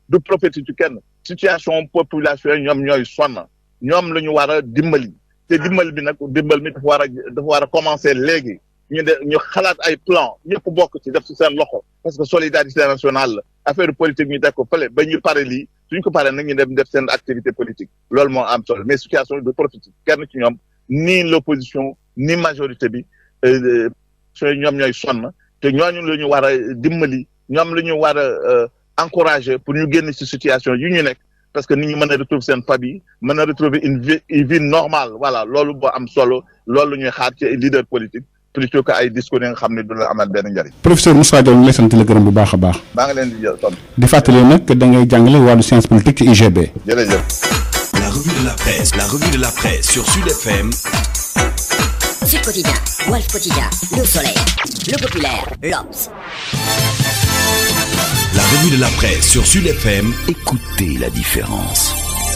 du profiter ci kenn situation population yi ñoom ñooy sonn ñoom la ñu war a dimbali te dimbali bi nag dimbal mi dafa war a commencer léegi ñu xalaat ay plan ñëpp bokk ci def ci seen loxo parce que solidarité nationale la affaire politique ñu def ko fële ba ñu pare lii suñ ko paree nag ñu dem def seen activité politique loolu moo am solo mais situation yi du profiter kenn ci ñoom ni l'opposition ni majorité bi ñoom ñooy sonn te ñooñu la ñu war a dimbali ñoom la ñu war a encourager pour ñu génn ci situation yu ñu nekk parce que nit ñi mën a retrouver seen famille mën a retrouver une vie normale voilà loolu boo am solo loolu la ñuy xaar ci leader politique plutôt que ay discours yi nga xam ne du la amal benn njëriñ. professeur Moussa Diaw ñu lay sant la gërëm bu baax a baax. maa ngi leen di jël sant. di fàttali nag da ngay jàngale wàllu science politique ci UGB. jërëjëf. La revue de la presse sur Sud FM. Sud Quotidien, Walf Quotidien, Le Soleil, Le Populaire, L'Obs. La revue de la presse sur Sud FM. Écoutez la différence.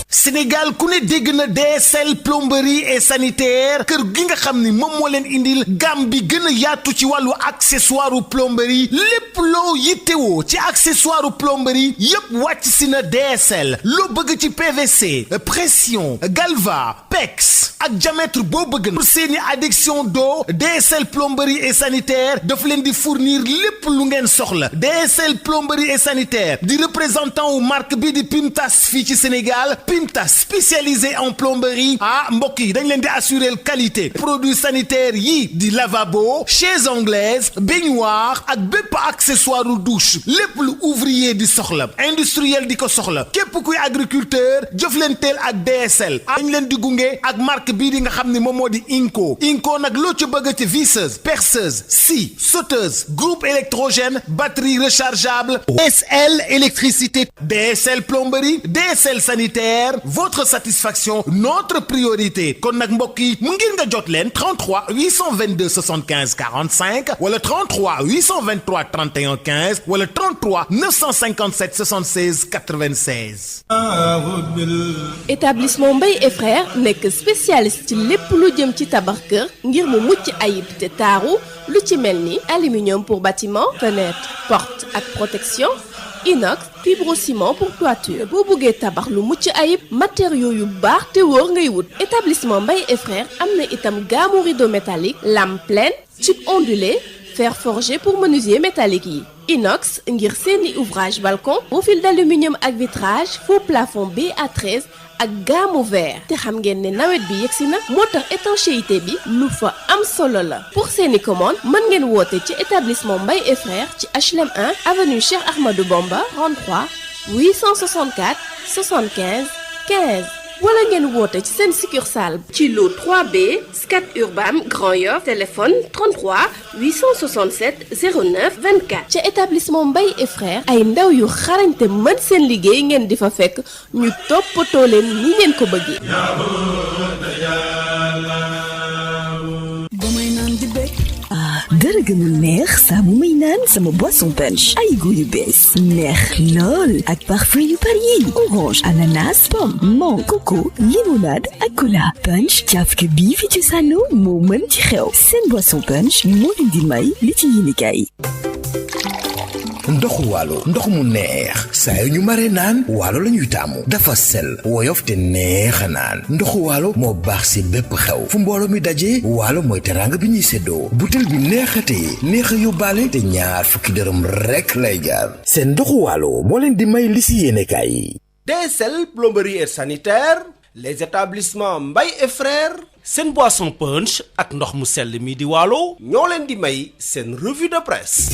Sénégal ku ne dégg na DSL plomberie et sanitaire kër gi nga xam ni moom moo leen indil gamme bi gën a yaatu ci wàllu accessoire plomberie lépp loo yittewoo ci accessoire plomberie yépp wàcc si na DSL loo bëgg ci PVC pression galva PEX ak diamètre boo bëgg na pour seeni adduction d'eau DSL plomberie et sanitaire daf leen di fournir lépp lu ngeen soxla DSL plomberie et sanitaire di représentant wu marque bi di Pimtas fii ci Sénégal Pimtas spécialisé en plomberie mbokk yi dañ leen di assurer qualité produits sanitaires yi di lavabo chaises anglaises baignoire ak bépp accessoire u douche lépp lu ouvrier di soxla industriel di ko soxla képp kuy agriculteur jëf leen teel ak DSL dañ leen di gunge ak marque bii di nga xam ne moom moo di Inco nag loo ci bëgg ci visseuse perceuse scie sauteuse groupe électrogène batterie rechargeable DSL électricité DSL plomberie DSL sanitaire votre satisfaction notre priorité kon nag mbokk yi mu ngir nga jot leen 33 822 75 45 wala 33 823 31 15 wala 33 957 76 96. Établissement Mbaye et Frères nekk spécialiste ci lépp lu jëm ci tabax kër ngir mu mucc ayib te taaru lu ci mel ni aluminium pour bâtiment fenêtre porte ak protection inox fibrociment pour toiture boo bëggee tabax lu mucc ayib matériaux yu baax te wóor ngay wut établissement Mbaye et Frères am na itam gamme rideau métallique lame pleine tube ondulé fer forgé pour menuisier métallique yi inox ngir seeni ouvrage balcon profil d'aluminium ak vitrage faux plafond BA13 ak gamme vert te xam ngeen ne nawet bi yegsi na moo tax étanchéité bi lu fa am solo la pour seeni commande mën ngeen woote ci établissement Mbaye et Frères ci HLM 1 avenue Cheikh Ahmadou Bamba 33 864 75 15 wala ngeen woote ci seen succursale ci lot 3B Scat Urbam Grand Yoff téléphone 33 867 09 24 ca établissement Mbaye et Frères ay ndaw yu xarañte mën seen liggéey ngeen di fa fekk ñu toppatoo leen ni ngeen ko bëggee. dara gënul neex saa bu may naan sama boisson punch ay goût yu bees neex lool ak parfum yu bari yi orange ananas pomme mangue coco limonade ak cola punch cafka bii fi ci sànno moo mën ci xew seen boisson punch moo leen di may li ci yéenekaay ndoxu waalo ndox mu neex saa yu ñu mare naan waalo la ñuy taamu dafa sel woyof te neex a naan ndoxu waalo moo baax si bépp xew fu mbooloo mi dajee waalo mooy teraanga bi ñuy séddoo butel bi neexatee neex a yóbbaale te ñaar fukki dërëm rekk lay jaar seen ndoxu waalo moo leen di may li si yéenekaay yi. DSL plomberie et sanitaire les établissements Mbaye et Frères seen boisson punch ak ndox mu sell mi di waalo ñoo leen di may seen revue de presse.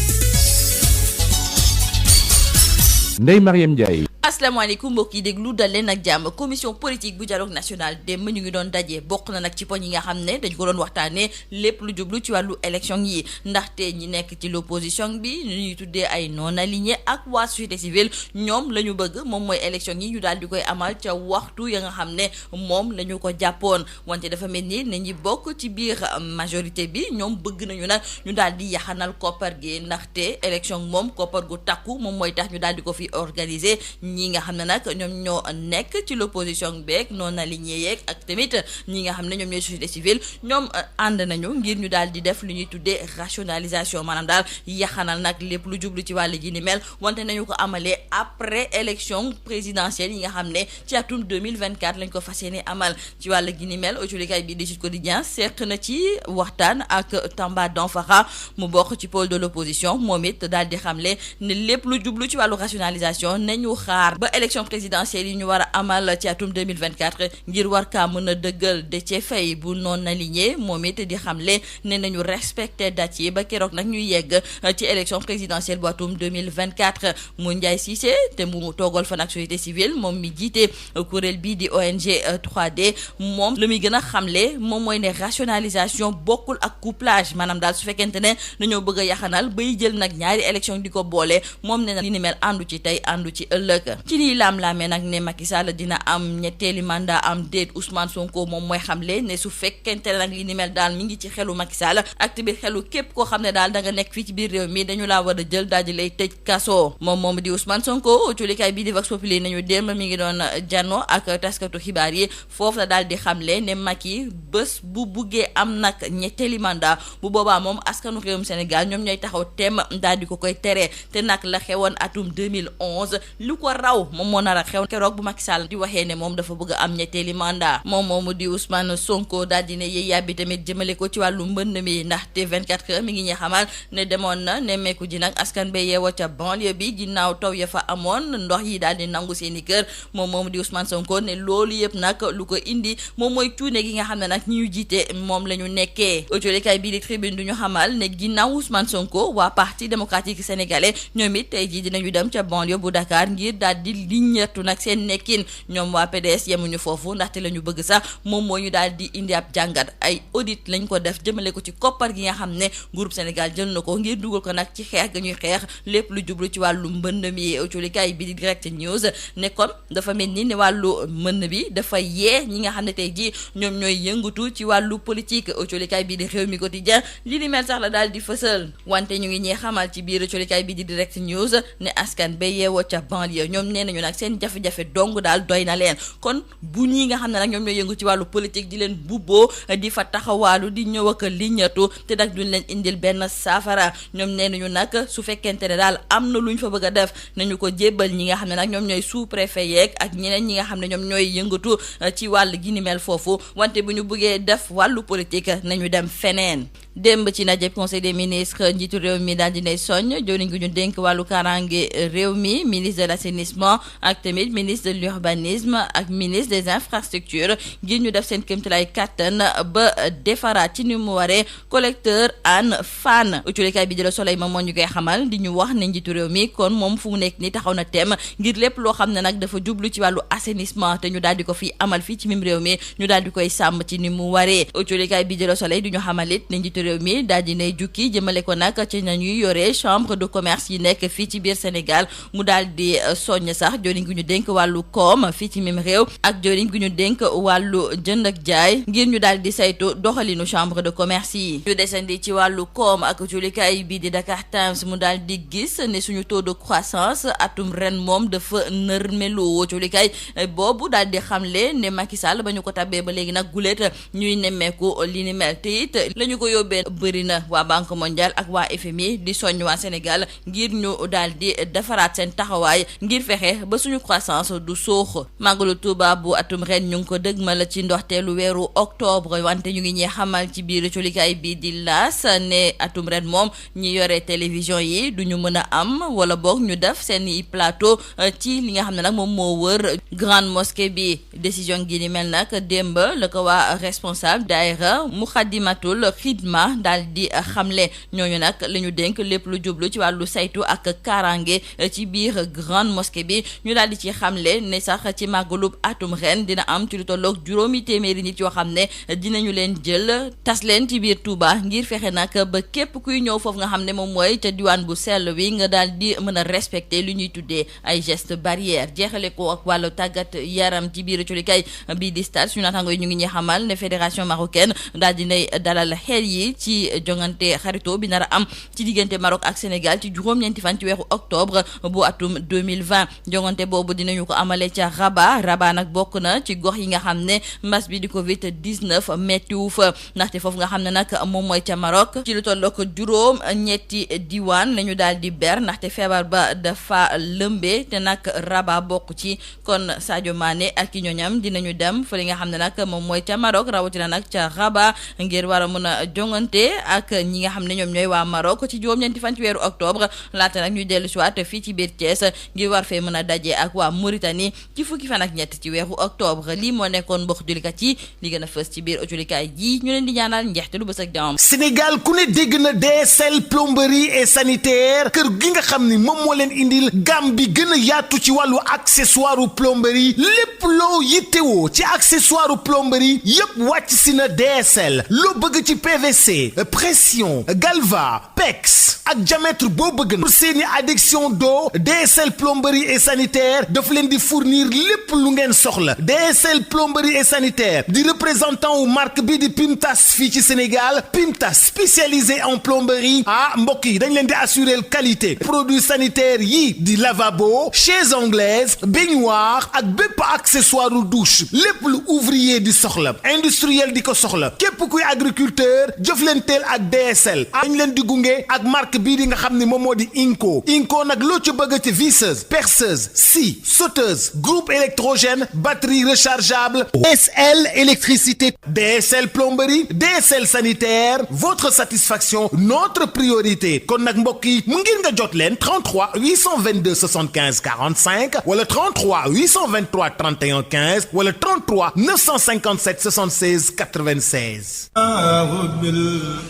Ndeye Mariam Ndiaye. asalaamaaleykum mbokk yi déglu dal leen ak jàmm commission politique bu dialogue national démb ñu ngi doon daje bokk na nag ci poñ yi nga xam ne dañ ko doon waxtaanee lépp lu jublu ci wàllu élection yi ndaxte ñi nekk ci l'opposition bi ñu ñuy tuddee ay non aligné ak waa société civile ñoom la ñu bëgg moom mooy élection yi ñu daal di koy amal ca waxtu ya nga xam ne moom la ñu ko jàppoon wante dafa mel ni ne ñi bokk ci biir majorité bi ñoom bëgg nañu nag ñu daal di yaxanal koppar gi ndaxte élection moom koppar gu takku moom mooy tax ñu daal di ko fi organiser ñi nga xam ne nag ñoom ñoo nekk ci l'opposition beeg non aligné yeeg ak tamit ñi nga xam ne ñoom ñooy société civile ñoom ànd nañu ngir ñu daal di def lu ñuy tuddee rationalisation maanaam daal yaxanal nag lépp lu jublu ci wàll gi ni mel wante nañu ko amalee après élection présidentielle yi nga xam ne ci atum 2024 lañ ko fas yéene amal ci wàll gi ni mel autolikaay bi di Sud Quotidien seq na ci waxtaan ak Tamba Danfara mu bokk ci pôle de l'opposition moom it daal di xamle ne lépp lu jublu ci wàllu rationalisation nañu xaar ba élection présidentielle yi ñu war a amal ci atum 2024 ngir war kaa mën a dëggal Déthié Faye bu non aligné moom it di xamle ne nañu respecté date yi ba keroog nag ñuy yegg ci élection présidentielle bu atum 2024 mu Ndiaye Cissé te mu toogal fan ak société civile moom mi jiite kuréel bii di ONG 3D moom lu muy gën a xamle moom mooy ne rationalisation bokkul ak couplage maanaam daal su fekkente ne dañoo bëgg a yaxanal bay jël nag ñaari élection di ko boole moom ne na li ni mel àndu ci tey àndu ci ëllëg ci liy laam-laamee nag ne Macky Sall dina am ñetteeli mandat am déet Ousmane Sonko moom mooy xamle ne su fekkente ne nag li ni mel daal mi ngi ci xelu Macky Sall ak ci biir xelu képp koo xam ne daal da nga nekk fii ci biir réew mi dañu laa war a jël daal di lay tëj kaso moom di Ousmane Sonko culikaay bii di Vox Populi nañu démb mi ngi doon jano ak taskatu xibaar yi foofu la daal di xamle ne Macky bés bu buggee am nag ñetteeli mandat bu boobaa moom askanu réewum Sénégal ñoom ñooy taxaw teem daal di ko koy tere te nag la xewoon atum 2011 lu ko raw moom moo nar a xew keroog bu Macky Sall di waxee ne moom dafa bëgg a am ñetteeli mandat moom moomu di Ousmane Sonko daal di ne yéey yàbbi tamit jëmale ko ci wàllu mbënd mi ndaxte 24 heures mi ngi ñuy xamal ne demoon na nemmeeku ji nag askan ba yeewoo ca banlieue bi ginnaaw taw ya fa amoon ndox yi daal di nangu seen i kër moom moomu di Ousmane Sonko ne loolu yëpp nag lu ko indi moom mooy cuune gi nga xam ne nag ñi ñu jiite moom la ñu nekkee autolikaay bii di tribune du ñu xamal ne ginnaaw Ousmane Sonko waa parti démocratique sénégalais ñoom it tey jii dinañu dem ca banlieue bu Dakar ngir daal di liññatu nag seen nekkin ñoom waa PDS yemuñu foofu ndaxte la ñu bëgg sax moom moo ñu daal di indi ab jàngat ay audit lañ ko def jëmale ko ci koppar gi nga xam ne groupe Sénégal jël na ko ngir dugal ko nag ci xeex ga ñuy xeex lépp lu jublu ci wàllu mbënd mi autolikaay bi di direct news ne kon dafa mel ni ne wàllu mbënd bi dafa yee ñi nga xam ne tey jii ñoom ñooy yëngatu ci wàllu politique autolikaay bi di réew mi quotidien li ni mel sax la daal di fësal wante ñu ngi ñee xamal ci biir autolikaay bi di direct news ne askan ba yeewoo ca banlieue ñoom nee nañu nag seen jafe-jafe dong daal doy na leen kon bu ñi nga xam ne nag ñoom ñooy yëngu ci wàllu politique di leen bubboo di fa taxawaalu di ñëw ak liñatu te nag duñ leen indil benn saafara ñoom nee nañu nag su fekkente ne daal am na luñ fa bëgg a def nañu ko jébbal ñi nga xam ne nag ñoom ñooy sous préfet yeeg ak ñeneen ñi nga xam ne ñoom ñooy yëngatu ci wàll gi ni mel foofu wante bu ñu bëggee def wàllu politique nañu dem feneen démb ci najeb conseil des ministres njiitu réew mi daal dinay soññ jëwriñ gi ñu dénk wàllu kaaraange réew mi ministre de l'assainissement ak tamit ministre de l'urbanisme ak ministre des infrastructures ngir ñu def seen kéemtalaay kàttan ba defaraat ci ni mu waree collecteur Hann Fann. uculikaay bi di Le Soleil moom moo ñu koy xamal di ñu wax ne njiitu réew mi kon moom fu mu nekk ni taxaw na tem ngir lépp loo xam ne nag dafa jublu ci wàllu assainissement te ñu daal di ko fi amal fii ci mim réew mi ñu daal di koy sàmm ci ni mu waree. uculikaay bi di Le Soleil di ñu xamalit ne njiitu réew mi daal di nay jukki jëmale ko nag ci nañuy yore chambre de commerce yi nekk fii ci biir Sénégal mu daal di soññ sax joriñ gu ñu dénk wàllu koom fii ci mim réew ak joriñ gu ñu dénk wàllu jënd ak jaay ngir ñu daal di saytu doxalinu chambre de commerce yi. ñu desandi ci wàllu koom ak uculikaay bi di Dakar Times mu daal di gis ne suñu taux de croissance atum ren moom dafa nërmelu. uculikaay boobu daal di xamle ne Macky Sall ba ñu ko tabbee ba léegi nag guléet ñuy nemmeeku li ni mel te it la ñu ko yóbbee bëri na. waa Banque mondiale ak waa FMI di soññ waa Sénégal ngir ñu daal di defaraat seen taxawaay ngir fexe ba suñu croissance du soox. màggalu Tuuba bu atum ren ñu ngi ko dëgmal ci ndoxteelu weeru octobre wante ñu ngi ñee xamal ci biir colikaay bi di L'As ne atum ren moom ñi yore télévision yi duñu mën a am wala boog ñu def seen i plateau ci li nga xam ne nag moom moo wër grande mosquée bi. décision gi ni mel nag démb la ko waa responsable daayira Muxaddamatul Xidma daal di xamle ñooñu nag la ñu dénk lépp lu jublu ci wàllu saytu ak kaaraange ci biir grande mosquée bi ñu daal di ci xamle ne sax ci màggalub atum ren dina am ci lu tolloog 800 nit yoo xam ne dinañu leen jël tas leen ci biir Touba ngir fexe nag ba képp kuy ñëw foofu nga xam ne moom mooy ca diwaan bu sell wi nga daal di mën a respecter lu ñuy tuddee ay gestes barrières. jeexale ko ak wàllu tàggat yaram ci biir colikaay bii di Stades suñu naataango yi ñu ngi ñuy xamal ne fédération marocaine daal dinay dalal xel yi ci jongante xarito bi nar a am ci diggante Maroc ak Sénégal ci juróom-ñeenti fan ci weeru octobre bu atum 2020 jongante boobu dinañu ko amale ca Rabat nag bokk na ci gox yi nga xam ne mbas bi di Covid 19 méttiwu fa ndaxte foofu nga xam ne nag moom mooy ca Maroc ci lu tollook juróom ñetti diwaan lañu daal di ber ndaxte feebar ba dafa lëmbee te nag Rabat bokk ci kon Sadio Mané ak i ñooñam dinañu dem fa li nga xam ne nag moom mooy ca Maroc rawatina nag ca Rabat ngir war a mën a jongante ak ñi nga xam ne ñoom ñooy waa Maroc ci juróom-ñeenti fan ci weeru octobre laata nag ñu dellu si waat fii ci biir Thiès ngir war fee mën a daje ak waa Mauritanie ci fukki fan ak ñett ci weeru octobre lii moo nekkoon mbokk julikat yi li gën a fës ci biir julikaay ji ñu leen di ñaanal njeexte lu bës ak jàmm. Sénégal ku ne dégg na DSL plomberie et sanitaire kër gi nga xam ni moom moo leen indil gamme bi gën a yaatu ci wàllu accessoire plomberie lépp loo yittewoo ci accessoire plomberie yépp wàcc si na DSL loo bëgg ci PVC pression galva pex ak diamètre boo bëgg na pour seeni adduction d'eau DSL plomberie et sanitaire daf leen di fournir lépp lu ngeen soxla DSL plomberie et sanitaire di représentant wu marque bi di Pimtas fii ci Sénégal Pimtas spécialisé en plomberie mbokk yi dañ leen di assurer qualité produits sanitaires yi di lavabo chaises anglaises baignoire ak bépp accessoire u douche lépp lu ouvrier di soxla industriel di ko soxla képp kuy agriculteur jëflanteel ak DSL dañ leen di gunge ak marque bii di nga xam ne moom moo di Inco nag loo ci bëgg ci visseuse perceuse scie sauteuse groupe électrogène batterie rechargeable DSL électricité DSL plomberie DSL sanitaire votre satisfaction notre priorité kon nag mbokk yi mu ngir nga jot leen 33 822 75 45 wala 33 823 31 15 wala 33 957 76 96.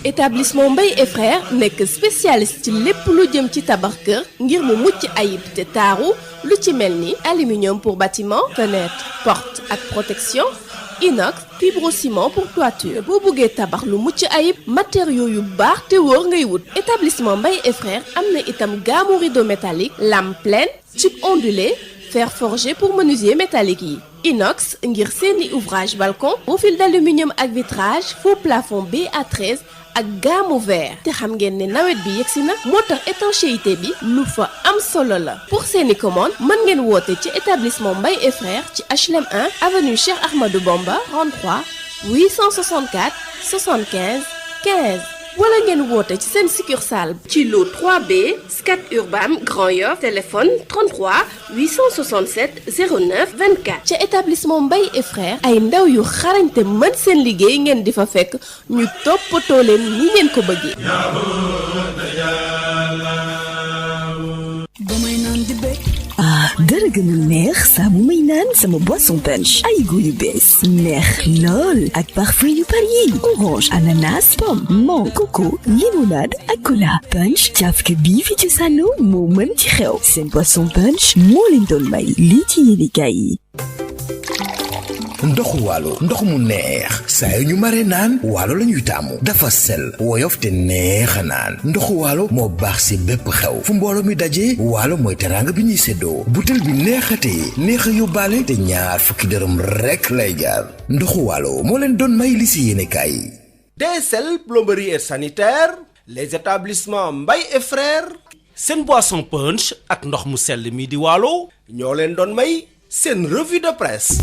établissement Mbaye et frères nekk spécialiste ci lépp lu jëm ci tabax kër ngir mu mucc ayib te taaru lu ci mel ni aluminium pour bâtiment fenêtre porte ak protection inox fibrociment pour toiture boo bëggee tabax lu mucc ayib matériaux yu baax te wóor ngay wut. établissement Mbaye et frères am na itam gamme rideau métallique lame pleine tube ondulé fer forgé pour menuisier métallique yi. inox ngir seeni ouvrage balcon profil d'aluminium ak vitrage faux plafond BA13 ak gamme verre te xam ngeen ne nawet bi yegsi na moo tax étanchéité bi lu fa am solo la. pour seeni commande mën ngeen woote ci établissement Mbaye et frères ci HLM 1 avenue Cheikh Ahmadou Bamba 33 864 75 15 wala ngeen woote ci seen succursale ci lu 3B Scat Urbam Grand Yoff téléphone 33 867 09 24 ca établissement Mbaye et frères ay ndaw yu xarañte mën seen liggéey ngeen di fa fekk ñu toppatoo leen ni ngeen ko bëggee. dara gënul neex saa bu may naan sama boisson punch ay goût yu bees neex lool ak parfum yu bari yi orange ananas pomme mangue coco limonade ak cola punch cafka bii fi ci sànno moo mën ci xew seen boisson punch moo leen doon may lii ci yéenekaay yi. ndoxu waalo ndox mu neex saa yu ñu mare naan waalo la ñuy taamu dafa sel woyof te neex a naan ndoxu waalo moo baax si bépp xew fu mbooloo mi dajee waalo mooy teraanga bi ñuy séddoo butel bi neexatee neex a yóbbaale te ñaar fukki dërëm rekk lay jaar ndoxu waalo moo leen doon may li si yéenekaay yi. DSL plomberie et sanitaire les établissements Mbaye et frères seen boisson punch ak ndox mu sell mi di waalo ñoo leen doon may seen revue de presse.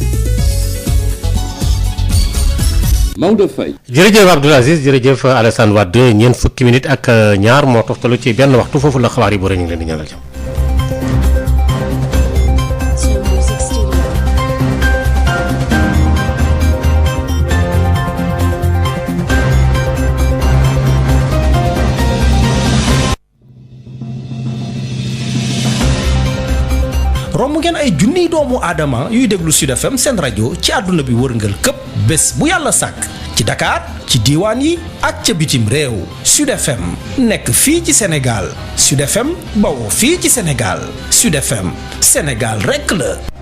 Maodo Faye. jërëjëf Abdoul Aziz jërëjëf Alassane Wade ñeent fukki minutes ak ñaar moo toftalu ci benn waxtu foofu la xabaar yi bu rëy ñu ngi leen di ñaanal jàmm. romb ngeen ay junniy doomu aadama yuy déglu Sud FM seen rajo ci àdduna bi wërngal këpp bés bu yàlla sàkk ci Dakar ci diiwaan yi ak ca bitim réew Sud FM nekk fii ci Sénégal Sud FM bawoo fii ci Sénégal Sud FM Sénégal rekk la